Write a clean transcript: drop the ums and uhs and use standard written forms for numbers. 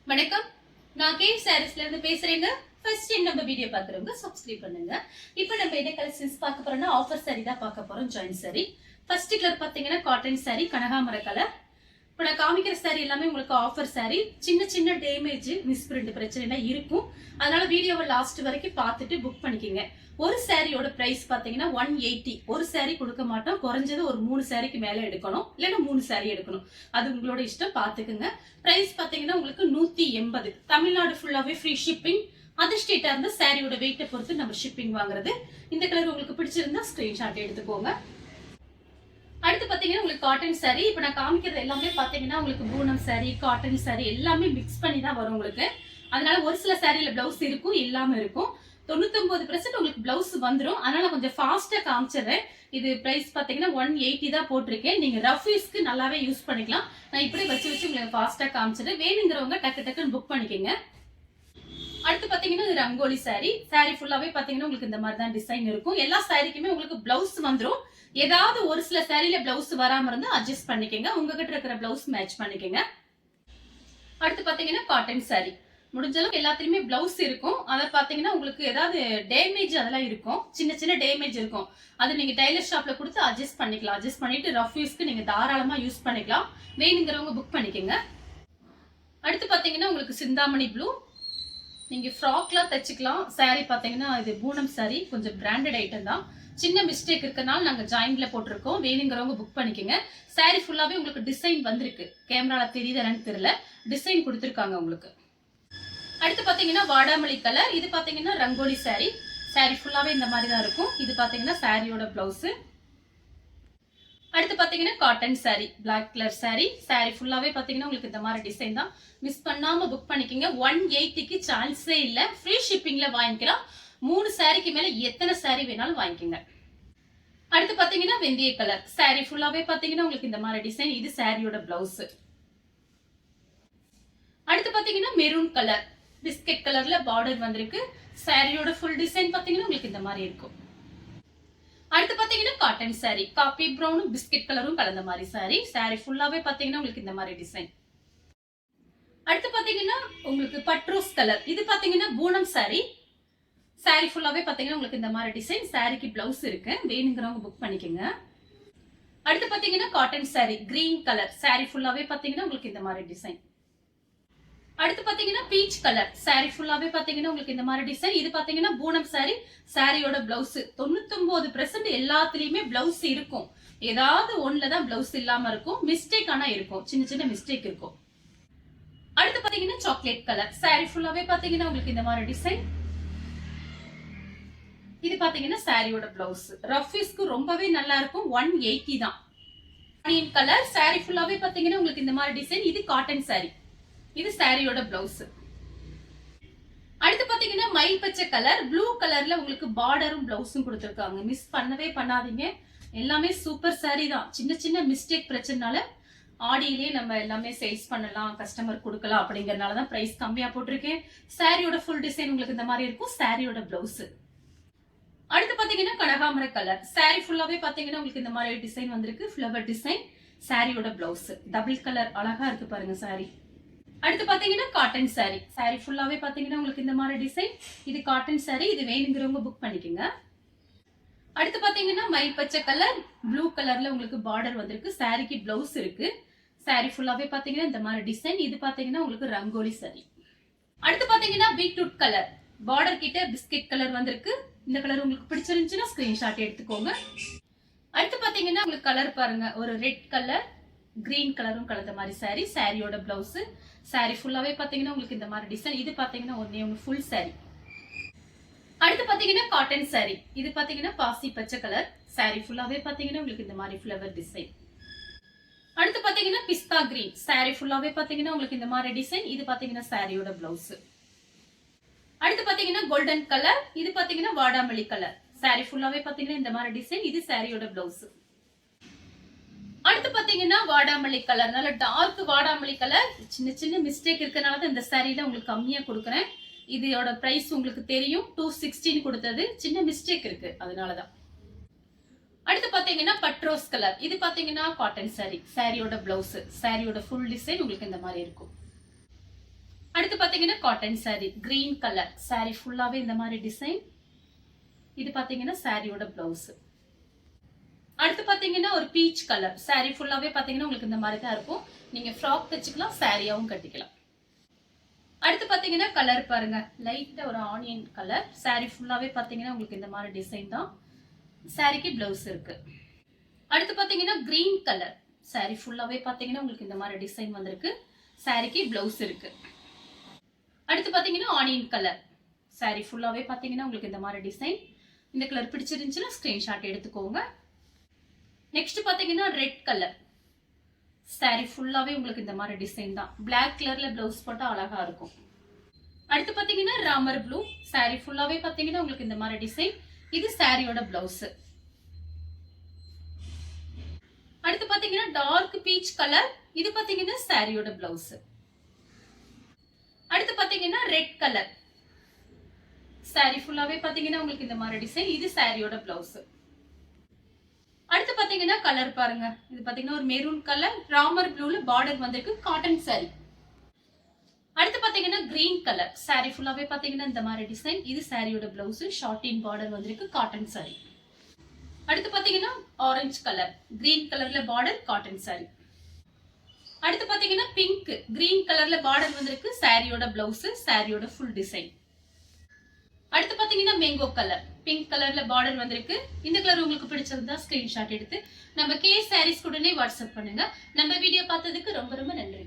வணக்கம். நான் கேவ் சாரீஸ்ல இருந்து பேசுறேங்க. ஃபர்ஸ்ட் டைம் நம்ம வீடியோ பாக்குறவங்க சப்ஸ்கிரைப் பண்ணுங்க. இப்போ நம்ம என்ன கலெக்ஷன்ஸ் பார்க்க போறோம்னா ஆஃபர் சாரி தான் பார்க்க போறோம். Join sorry. ஃபர்ஸ்ட் கலர் பாத்தீங்கன்னா காட்டன் சாரி, கனகாமர கலர். இப்போ நான் காமிக்கிற சாரி எல்லாமே உங்களுக்கு ஆஃபர் சாரி. சின்ன சின்ன டேமேஜ், மிஸ்பிரிண்ட் பிரச்சனை இருக்கும். அதனால வீடியோவை லாஸ்ட் வரைக்கும் பார்த்துட்டு புக் பண்ணிக்கோங்க. ஒரு சாரியோட பிரைஸ் பாத்தீங்கன்னா 180. ஒரு சாரி கொடுக்க மாட்டோம். குறைஞ்சது ஒரு 3 சாரிக்கு மேல எடுக்கணும், இல்லைன்னா 3 சாரி எடுக்கணும். அது உங்களோட இஷ்டம், பாத்துக்குங்க. பிரைஸ் பாத்தீங்கன்னா உங்களுக்கு 180. தமிழ்நாடு ஃபுல்லாவே ஃப்ரீ ஷிப்பிங். அதர் ஸ்டேட்டா இருந்தா சாரியோட வெயிட்டை பொறுத்து நம்ம ஷிப்பிங் வாங்குறது. இந்த கலர் உங்களுக்கு பிடிச்சிருந்தா ஸ்கிரீன்ஷாட் எடுத்துக்கோங்க. அடுத்து பாத்தீங்கன்னா உங்களுக்கு காட்டன் சாரி. இப்ப நான் காமிக்கிறது எல்லாமே பாத்தீங்கன்னா உங்களுக்கு பூனம் சாரி, காட்டன் சாரி எல்லாமே மிக்ஸ் பண்ணி தான் வரும் உங்களுக்கு. அதனால ஒரு சில சாரியில பிளவுஸ் இருக்கும், இல்லாம இருக்கும். 99% உங்களுக்கு பிளவுஸ் வந்துடும். அதனால கொஞ்சம் ஃபாஸ்டா காமிச்சிடுறேன். இது பிரைஸ் பாத்தீங்கன்னா 180 தான் போட்டிருக்கேன். நீங்க ரஃப் யூஸ்க்கு நல்லாவே யூஸ் பண்ணிக்கலாம். நான் இப்படி வச்சு உங்களுக்கு ஃபாஸ்டா காமிச்சிடுறேன். வேணுங்கிறவங்க டக்கு டக்குன்னு புக் பண்ணிக்கோங்க. அடுத்து பாத்தீங்கன்னா இது ரங்கோலி சாரி. சாரி ஃபுல்லாவே பாத்தீங்கன்னா உங்களுக்கு இந்த மாதிரி தான் டிசைன் இருக்கும். எல்லா சாரிக்குமே உங்களுக்கு பிளவுஸ் வந்துடும். ஏதாவது ஒரு சில சாரியில பிளவுஸ் வராம இருந்தா அட்ஜஸ்ட் பண்ணிக்கோங்க. உங்ககிட்ட இருக்கிற பிளவுஸ் மேட்ச் பண்ணிக்கோங்க. அடுத்து பாத்தீங்கன்னா காட்டன் சாரி. முடிஞ்ச அளவுக்கு எல்லாத்துலயுமே பிளவுஸ் இருக்கும். அதை பாத்தீங்கன்னா உங்களுக்கு ஏதாவது டேமேஜ் அதெல்லாம் இருக்கும், சின்ன சின்ன டேமேஜ் இருக்கும். அது நீங்க டைலர் ஷாப்ல கொடுத்து அட்ஜஸ்ட் பண்ணிக்கலாம். அட்ஜஸ்ட் பண்ணிட்டு ரஃப் யூஸ்க்கு நீங்க தாராளமா யூஸ் பண்ணிக்கலாம். வேணுங்கிறவங்க புக் பண்ணிக்கோங்க. அடுத்து பாத்தீங்கன்னா உங்களுக்கு சிந்தாமணி ப்ளூ. நீங்க ஃப்ராக்லாம் தச்சுக்கலாம். சாரி பாத்தீங்கன்னா இது பூனம் சாரி, கொஞ்சம் பிராண்டட் ஐட்டம் தான். சின்ன மிஸ்டேக் இருக்கனால நாங்க ஜாயின்ட்ல போட்டிருக்கோம். வேணுங்கிறவங்க புக் பண்ணிக்கோங்க. சாரி ஃபுல்லாவே உங்களுக்கு டிசைன் வந்திருக்கு. கேமரால தெரியுதான்னு தெரியல, டிசைன் கொடுத்துருக்காங்க உங்களுக்கு. அடுத்து பாத்தீங்கன்னா வாடாமல்லி கலர். இது பாத்தீங்கன்னா ரங்கோலி சாரி. சாரி ஃபுல்லாவே இந்த மாதிரி தான் இருக்கும். இது பாத்தீங்கன்னா சாரியோட பிளவுஸ். அடுத்து பாத்தீங்கன்னா cotton sari, black colour sari. Sari ஃபுல்லாவே பாத்தீங்கன்னா உங்களுக்கு இந்த மாதிரி டிசைன் தான். மிஸ் பண்ணாம புக் பண்ணிக்கோங்க. 180க்கு சான்ஸே இல்ல. ஃப்ரீ ஷிப்பிங்ல வாங்கிக்கலாம். 3 சாரிக்கு மேல எத்தனை சாரி வேணாலும் வாங்கிக்கோங்க. அடுத்து பாத்தீங்கன்னா வெந்தய கலர். சாரி ஃபுல்லாவே பாத்தீங்கன்னா உங்களுக்கு இந்த மாதிரி டிசைன். இது சாரியோட பிளவுஸ். அடுத்து பாத்தீங்கன்னா மெரூன் கலர், பிஸ்கட் கலர்ல பார்டர் வந்திருக்கு. சாரியோட ஃபுல் டிசைன் பாத்தீங்கன்னா உங்களுக்கு இந்த மாதிரி இருக்கும். அடுத்து பாத்தீங்கன்னா காட்டன் சாரி, காபி பிரவுனும் பிஸ்கட் கலரும் கலந்த மாதிரி சாரி. சாரி ஃபுல்லாவே பாத்தீங்கன்னா உங்களுக்கு இந்த மாதிரி டிசைன். அடுத்து பாத்தீங்கன்னா உங்களுக்கு பட்ரோஸ் கலர். இது பாத்தீங்கன்னா பூனம் சாரி. சாரி ஃபுல்லாவே பாத்தீங்கன்னா உங்களுக்கு இந்த மாதிரி டிசைன். சாரிக்கு பிளவுஸ் இருக்கு. வேணுங்கிறவங்க புக் பண்ணிக்கோங்க. அடுத்து பாத்தீங்கன்னா cotton sorry, green colour. Sorry ஃபுல்லாவே பாத்தீங்கன்னா உங்களுக்கு இந்த மாதிரி டிசைன். அடுத்து பாத்தீங்கன்னா பீச் கலர். சாரி ஃபுல்லாவே பாத்தீங்கன்னா உங்களுக்கு இந்த மாதிரி டிசைன். இது பாத்தீங்கன்னா பூனம் சாரி. சாரியோட பிளவுஸ் 99% எல்லாத்துலயுமே பிளவுஸ் இருக்கும். ஏதாவது ஒண்ணுல தான் பிளவுஸ் இல்லாம இருக்கும். மிஸ்டேக் ஆனா இருக்கும், சின்ன சின்ன மிஸ்டேக் இருக்கும். அடுத்து பாத்தீங்கன்னா சாக்லேட் கலர். சாரி ஃபுல்லாவே பாத்தீங்கன்னா உங்களுக்கு இந்த மாதிரி டிசைன். இது பாத்தீங்கன்னா சாரியோட பிளவுஸ். ரஃப் யூஸ்க்கு ரொம்பவே நல்லா இருக்கும். 180 தான். Onion colour. சாரி ஃபுல்லாவே பாத்தீங்கன்னா உங்களுக்கு இந்த மாதிரி டிசைன். இது காட்டன் சாரி. இது சாரியோட பிளவுஸ். அடுத்து பாத்தீங்கன்னா மயில் பச்சை கலர். ப்ளூ கலர்ல உங்களுக்கு பார்டரும் பிளவுஸும் கொடுத்திருக்காங்க. மிஸ் பண்ணவே பண்ணாதீங்க. எல்லாமே சூப்பர் சாரி தான். சின்ன சின்ன மிஸ்டேக் பிரச்சனைனால ஆடியிலே நம்ம எல்லாமே சேல்ஸ் பண்ணலாம், கஸ்டமர் கொடுக்கலாம் அப்படிங்கறதுனால தான் பிரைஸ் கம்மியா போட்டிருக்கேன். சாரியோட ஃபுல் டிசைன் உங்களுக்கு இந்த மாதிரி இருக்கும். சாரியோட பிளவுஸ். அடுத்து பாத்தீங்கன்னா கனகாமர கலர். சாரி ஃபுல்லாவே பாத்தீங்கன்னா உங்களுக்கு இந்த மாதிரி டிசைன் வந்திருக்கு. Flower design. சாரியோட பிளவுஸ் டபுள் கலர், அழகா இருக்கு பாருங்க சாரி. அடுத்து பாத்தீங்கன்னா காட்டன் சாரி. சாரி ஃபுல்லாவே பாத்தீங்கன்னா உங்களுக்கு இந்த மாதிரி டிசைன். இது காட்டன் சாரி. இது வேணுங்கிறவங்க புக் பண்ணிக்கோங்க. அடுத்து பாத்தீங்கன்னா மயில் பச்சை கலர், ப்ளூ கலர்ல உங்களுக்கு பார்டர் வந்திருக்கு. சாரிக்கு பிளவுஸ் இருக்கு. சாரி ஃபுல்லாவே பாத்தீங்கன்னா இந்த மாதிரி டிசைன். இது பாத்தீங்கன்னா உங்களுக்கு ரங்கோலி சாரி. அடுத்து பாத்தீங்கன்னா பீட்ரூட் கலர். பார்டர் கிட்ட பிஸ்கட் கலர் வந்திருக்கு. இந்த கலர் உங்களுக்கு பிடிச்சிருந்துச்சுன்னா ஸ்கிரீன்ஷாட் எடுத்துக்கோங்க. அடுத்து பாத்தீங்கன்னா உங்களுக்கு கலர் பாருங்க, ஒரு ரெட் கலர், கிரீன் கலரும் கலந்த மாதிரி சாரி. சாரியோட பிளவுஸ். சாரி ஃபுல்லாவே பாத்தீங்கன்னா உங்களுக்கு இந்த மாதிரி டிசைன். இது பாத்தீங்கன்னா ஒண்ணே ஒன்று ஃபுல் சாரி. அடுத்து பாத்தீங்கன்னா காட்டன் சாரி. இது பாத்தீங்கன்னா பாசி பச்சை கலர். சாரி ஃபுல்லாவே பாத்தீங்கன்னா உங்களுக்கு இந்த மாதிரி ஃப்ளவர் டிசைன். அடுத்து பாத்தீங்கன்னா பிஸ்தா கிரீன். சாரி ஃபுல்லாவே பாத்தீங்கன்னா உங்களுக்கு இந்த மாதிரி டிசைன். இது பாத்தீங்கன்னா சாரியோட பிளவுஸ். அடுத்து பாத்தீங்கன்னா கோல்டன் கலர். இது பாத்தீங்கன்னா வாடாமல்லி கலர். சாரி ஃபுல்லாவே பாத்தீங்கன்னா இந்த மாதிரி டிசைன். இது சாரியோட பிளவுஸ். அடுத்து பாத்தீங்கன்னா வாடாமல்லி கலர், நல்ல டார்க் வாடாமல்லி கலர். சின்ன சின்ன மிஸ்டேக் இருக்கனால தான் இந்த சாரியில உங்களுக்கு கம்மியா கொடுக்குறேன். இதோட பிரைஸ் உங்களுக்கு தெரியும், 216 கொடுத்தது. சின்ன மிஸ்டேக் இருக்கு, அதனாலதான். அடுத்து பாத்தீங்கன்னா பட்ரோஸ் கலர். இது பாத்தீங்கன்னா காட்டன் சாரி. சாரியோட பிளவுஸ். சாரியோட ஃபுல் டிசைன் உங்களுக்கு இந்த மாதிரி இருக்கும். பாத்தீங்கன்னா cotton saree green colour saree ஃபுல்லாவே இந்த மாதிரி டிசைன். இது பாத்தீங்கன்னா சாரியோட பிளவுஸ். அடுத்து பாத்தீங்கன்னா ஒரு பீச் கலர் saree ஃபுல்லாவே பாத்தீங்கன்னா உங்களுக்கு இந்த மாதிரி தான் இருக்கும். நீங்க ஃப்ராக் தச்சுக்கலாம், சாரியாவும் கட்டிக்கலாம். அடுத்து பாத்தீங்கன்னா கலர் பாருங்க, லைட்டா ஒரு ஆனியன் கலர் saree ஃபுல்லாவே பாத்தீங்கன்னா உங்களுக்கு இந்த மாதிரி டிசைன் தான். சாரிக்கு பிளவுஸ் இருக்கு. அடுத்து பாத்தீங்கன்னா கிரீன் கலர் saree ஃபுல்லாவே பாத்தீங்கன்னா உங்களுக்கு இந்த மாதிரி டிசைன் வந்திருக்கு. சாரிக்கு பிளவுஸ் இருக்கு. அடுத்து பாத்தீங்கன்னா ஆனியன் கலர் saree ஃபுல்லாவே பாத்தீங்கன்னா உங்களுக்கு இந்த மாதிரி டிசைன். இந்த கலர் பிடிச்சிருந்துச்சுன்னா ஸ்கிரீன்ஷாட் எடுத்துக்கோங்க. நெக்ஸ்ட் பாத்தீங்கன்னா ரெட் கலர் saree ஃபுல்லாவே உங்களுக்கு இந்த மாதிரி டிசைன் தான். Black கலர்ல பிளவுஸ் போட்டா அழகா இருக்கும். அடுத்து பாத்தீங்கன்னா ராமர் ப்ளூ saree ஃபுல்லாவே பாத்தீங்கன்னா உங்களுக்கு இந்த மாதிரி டிசைன். இது சாரியோட பிளவுஸ். அடுத்து பாத்தீங்கன்னா டார்க் பீச் கலர், இது பாத்தீங்கன்னா சாரியோட பிளவுஸ். அடுத்து பாத்தீங்கன்னா ரெட் கலர் saree ஃபுல்லாவே பாத்தீங்கன்னா உங்களுக்கு இந்த மாதிரி டிசைன். இது சாரியோட பிளவுஸ். அடுத்து பாத்தீங்கன்னா கலர் பாருங்க, இது பாத்தீங்கன்னா ஒரு மெரூன் கலர் ராமர் ப்ளூல பார்டர் வந்திருக்கு. Cotton saree. அடுத்து பாத்தீங்கன்னா கிரீன் கலர் saree ஃபுல்லாவே பாத்தீங்கன்னா இந்த மாதிரி டிசைன். இது சாரியோட பிளவுஸ். ஷார்ட்டின் பார்டர் வந்திருக்கு. Cotton saree. அடுத்து பாத்தீங்கன்னா ஆரஞ்சு கலர் கிரீன் கலர்ல பார்டர் காட்டன் saree. அடுத்து பாத்தீங்கன்னா பிங்க் கிரீன் கலர்ல பார்டர் வந்திருக்கு. சாரியோட பிளவுஸ், சாரியோட ஃபுல் டிசைன். அடுத்து பாத்தீங்கன்னா மேங்கோ கலர் பிங்க் கலர்ல பார்டர் வந்திருக்கு. இந்த கலர் உங்களுக்கு பிடிச்சிருந்தா ஸ்கிரீன்ஷாட் எடுத்து நம்ம கே சாரீஸ் உடனே வாட்ஸ்அப் பண்ணுங்க. நம்ம வீடியோ பார்த்ததுக்கு ரொம்ப ரொம்ப நன்றி.